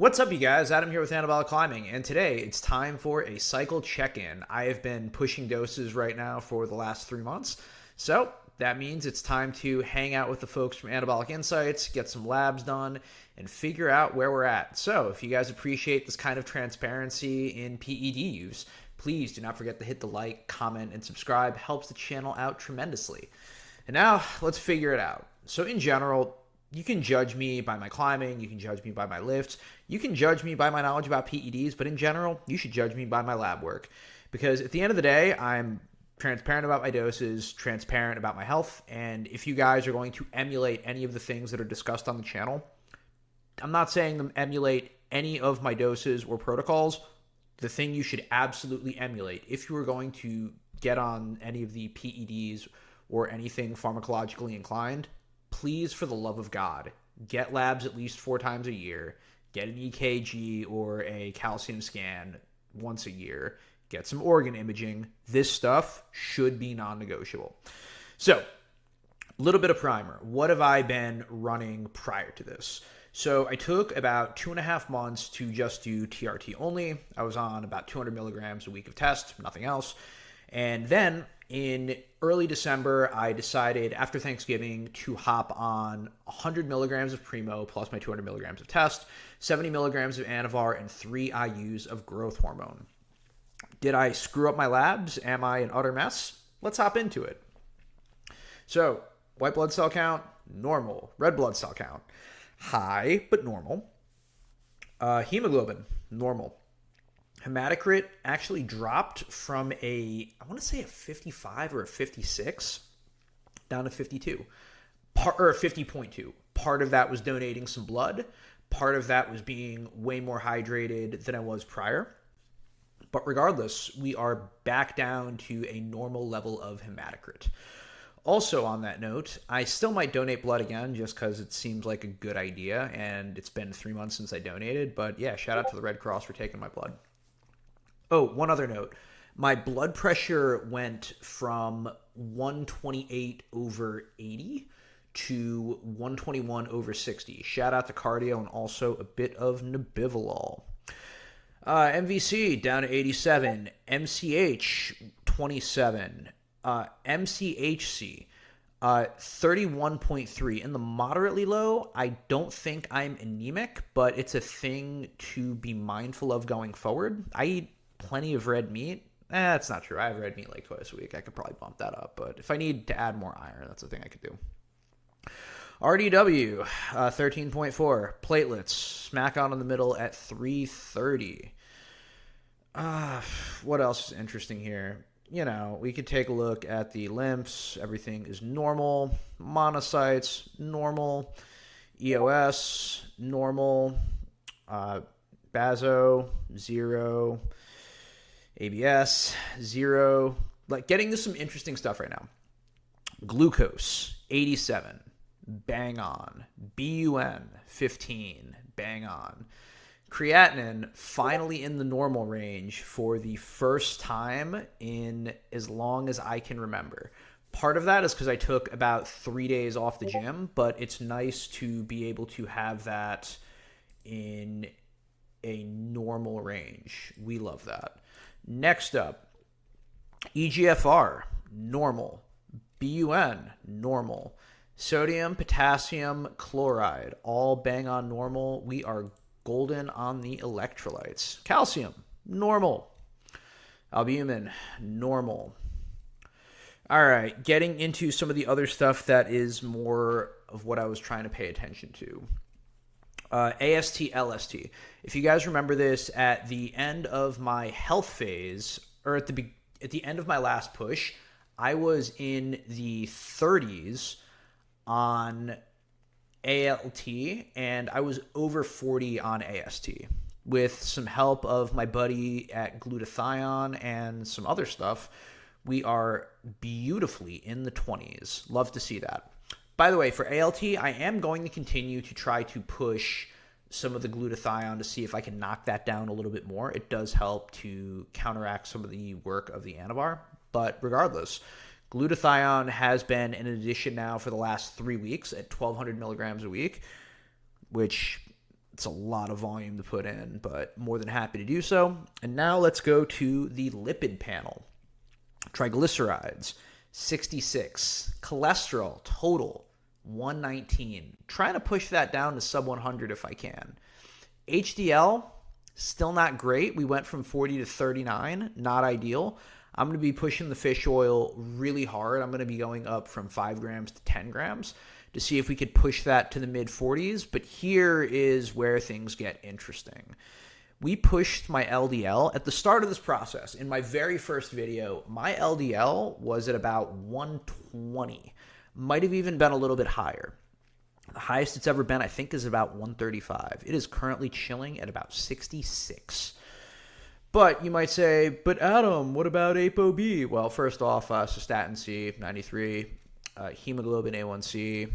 What's up, you guys? Adam here with Anabolic Climbing, and today it's time for a cycle check-in. I have been pushing doses right now for the last 3 months, so that means it's time to hang out with the folks from Anabolic Insights, get some labs done, and figure out where we're at. So if you guys appreciate this kind of transparency in PED use, please do not forget to hit the like, comment, and subscribe. Helps the channel out tremendously. And now, let's figure it out. So in general, you can judge me by my climbing, you can judge me by my lifts, you can judge me by my knowledge about PEDs, but in general, you should judge me by my lab work. Because at the end of the day, I'm transparent about my doses, transparent about my health, and if you guys are going to emulate any of the things that are discussed on the channel, I'm not saying them emulate any of my doses or protocols. The thing you should absolutely emulate, if you are going to get on any of the PEDs or anything pharmacologically inclined, please, for the love of God, get labs at least 4 times a year, get an EKG or a calcium scan once a year, get some organ imaging. This stuff should be non-negotiable. So, a little bit of primer. What have I been running prior to this? So I took about 2.5 months to just do TRT only. I was on about 200 milligrams a week of test, nothing else. And then in early December, I decided after Thanksgiving to hop on 100 milligrams of Primo plus my 200 milligrams of test, 70 milligrams of Anavar, and 3 IUs of growth hormone. Did I screw up my labs? Am I an utter mess? Let's hop into it. So, white blood cell count, normal. Red blood cell count, high but normal. Hemoglobin, normal. Hematocrit actually dropped from I want to say a 55 or a 56 down to 52, or 50.2. Part of that was donating some blood. Part of that was being way more hydrated than I was prior. But regardless, we are back down to a normal level of hematocrit. Also on that note, I still might donate blood again just because it seems like a good idea, and it's been 3 months since I donated. But yeah, shout out to the Red Cross for taking my blood. Oh, one other note. My blood pressure went from 128 over 80 to 121 over 60. Shout out to cardio and also a bit of nebivolol. MVC down to 87. MCH 27. MCHC 31.3. In the moderately low, I don't think I'm anemic, but it's a thing to be mindful of going forward. I eat plenty of red meat. That's not true. I have red meat like twice a week. I could probably bump that up, but if I need to add more iron, that's the thing I could do. RDW 13.4. Platelets smack on in the middle at 330. What else is interesting here? You know, we could take a look at the lymphs. Everything is normal. Monocytes, normal. EOS, normal. Baso, 0. ABS, 0. Like, getting to some interesting stuff right now. Glucose, 87. Bang on. BUN, 15. Bang on. Creatinine, finally in the normal range for the first time in as long as I can remember. Part of that is because I took about 3 days off the gym, but it's nice to be able to have that in a normal range. We love that. Next up, EGFR, normal. BUN, normal. Sodium, potassium, chloride, all bang on normal. We are golden on the electrolytes. Calcium, normal. Albumin, normal. All right, getting into some of the other stuff that is more of what I was trying to pay attention to. AST, LST. If you guys remember this, at the end of my health phase, or at the end of my last push, I was in the 30s on ALT, and I was over 40 on AST. With some help of my buddy at glutathione and some other stuff, we are beautifully in the 20s. Love to see that. By the way, for ALT, I am going to continue to try to push some of the glutathione to see if I can knock that down a little bit more. It does help to counteract some of the work of the Anavar. But regardless, glutathione has been an addition now for the last 3 weeks at 1,200 milligrams a week, which It's a lot of volume to put in, but more than happy to do so. And now let's go to the lipid panel. Triglycerides, 66. Cholesterol, total, 119. Trying to push that down to sub 100 if I can. HDL, still not great. We went from 40 to 39, not ideal. I'm going to be pushing the fish oil really hard. I'm going to be going up from 5 grams to 10 grams to see if we could push that to the mid 40s. But here is where things get interesting. We pushed my LDL at the start of this process. In my very first video, my LDL was at about 120. Might have even been a little bit higher. The highest it's ever been, I think, is about 135. It is currently chilling at about 66. But you might say, but Adam, what about ApoB? Well, first off, cystatin C, 93, hemoglobin A1C.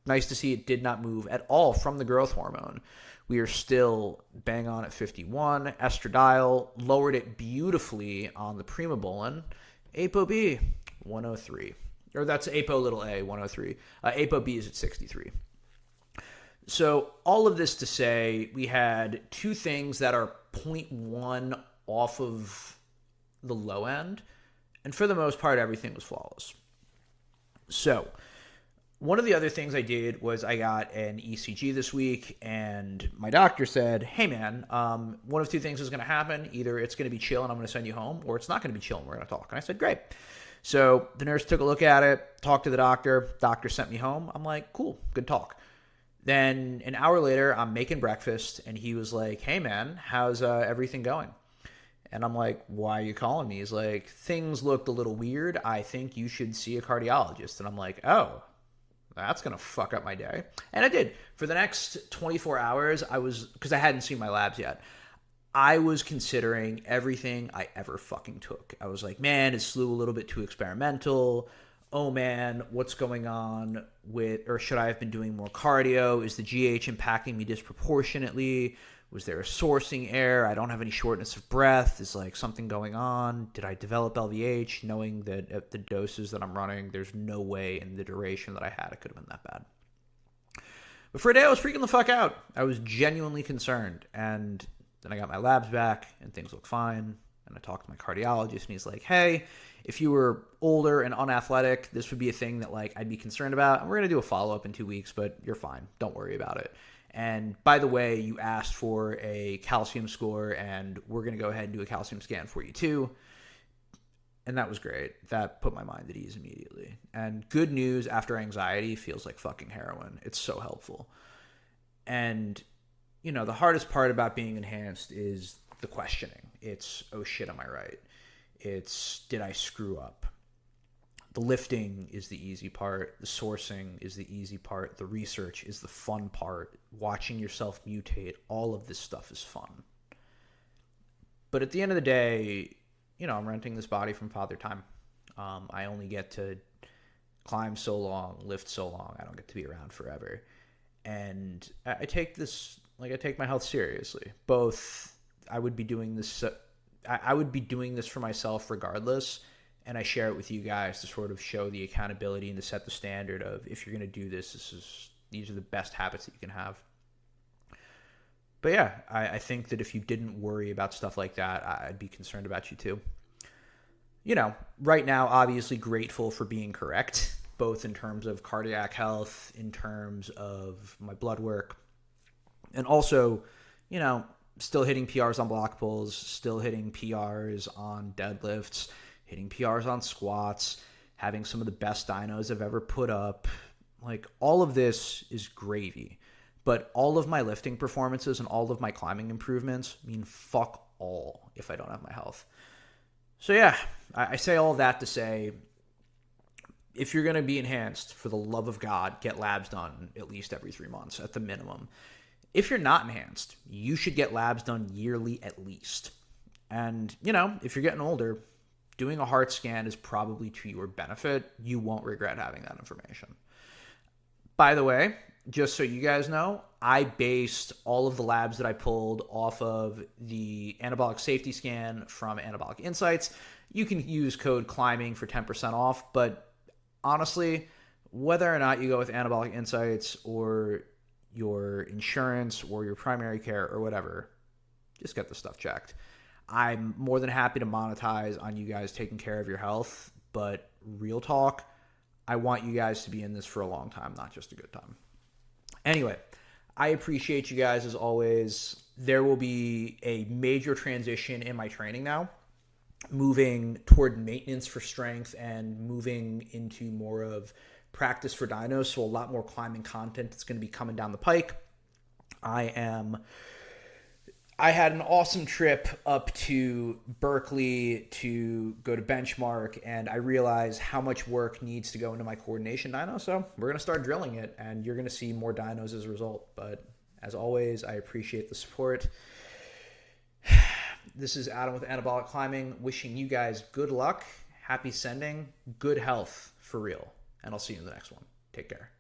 Nice to see it did not move at all from the growth hormone. We are still bang on at 51. Estradiol lowered it beautifully on the primobolan. ApoB, 103. Or that's Apo little a, 103. ApoB is at 63. So all of this to say, we had two things that are 0.1 off of the low end. And for the most part, everything was flawless. So one of the other things I did was I got an ECG this week, and my doctor said, hey, man, one of two things is going to happen. Either it's going to be chill and I'm going to send you home, or it's not going to be chill and we're going to talk. And I said, great. So the nurse took a look at it, talked to the doctor. Doctor sent me home. I'm like, cool, good talk. Then an hour later, I'm making breakfast, and he was like, hey, man, how's everything going? And I'm like, why are you calling me? He's like, things looked a little weird. I think you should see a cardiologist. And I'm like, oh, that's going to fuck up my day. And I did. For the next 24 hours, because I hadn't seen my labs yet, I was considering everything I ever fucking took. I was like, man, is SLU a little bit too experimental? Oh man, what's going on or should I have been doing more cardio? Is the GH impacting me disproportionately? Was there a sourcing error? I don't have any shortness of breath. Is like something going on? Did I develop LVH? Knowing that at the doses that I'm running, there's no way in the duration that I had it could have been that bad. But for a day, I was freaking the fuck out. I was genuinely concerned. And then I got my labs back and things look fine. And I talked to my cardiologist and he's like, hey, if you were older and unathletic, this would be a thing that like I'd be concerned about. And we're going to do a follow-up in 2 weeks, but you're fine. Don't worry about it. And by the way, you asked for a calcium score and we're going to go ahead and do a calcium scan for you too. And that was great. That put my mind at ease immediately. And good news after anxiety feels like fucking heroin. It's so helpful. And, you know, the hardest part about being enhanced is the questioning. It's, oh shit, am I right? It's, did I screw up? The lifting is the easy part. The sourcing is the easy part. The research is the fun part. Watching yourself mutate, all of this stuff is fun. But at the end of the day, you know, I'm renting this body from Father Time. I only get to climb so long, lift so long. I don't get to be around forever. And I take this, like I take my health seriously. Both, I would be doing this for myself regardless. And I share it with you guys to sort of show the accountability and to set the standard of if you're going to do this, these are the best habits that you can have. But yeah, I think that if you didn't worry about stuff like that, I'd be concerned about you too. You know, right now, obviously grateful for being correct, both in terms of cardiac health, in terms of my blood work, and also, you know, still hitting PRs on block pulls, still hitting PRs on deadlifts, hitting PRs on squats, having some of the best dynos I've ever put up. Like, all of this is gravy. But all of my lifting performances and all of my climbing improvements mean fuck all if I don't have my health. So yeah, I say all that to say, if you're going to be enhanced, for the love of God, get labs done at least every 3 months at the minimum. If you're not enhanced, you should get labs done yearly at least. And, you know, if you're getting older, doing a heart scan is probably to your benefit. You won't regret having that information. By the way, just so you guys know, I based all of the labs that I pulled off of the anabolic safety scan from Anabolic Insights. You can use code CLIMBING for 10% off, but honestly, whether or not you go with Anabolic Insights or your insurance or your primary care or whatever, just get the stuff checked. I'm more than happy to monetize on you guys taking care of your health, but real talk, I want you guys to be in this for a long time, not just a good time. Anyway, I appreciate you guys as always. There will be a major transition in my training now, moving toward maintenance for strength and moving into more of practice for dynos. So a lot more climbing content is going to be coming down the pike. I had an awesome trip up to Berkeley to go to Benchmark, and I realized how much work needs to go into my coordination dyno. So we're going to start drilling it, and you're going to see more dynos as a result. But as always, I appreciate the support. This is Adam with Anabolic Climbing, wishing you guys good luck, happy sending, good health for real. And I'll see you in the next one. Take care.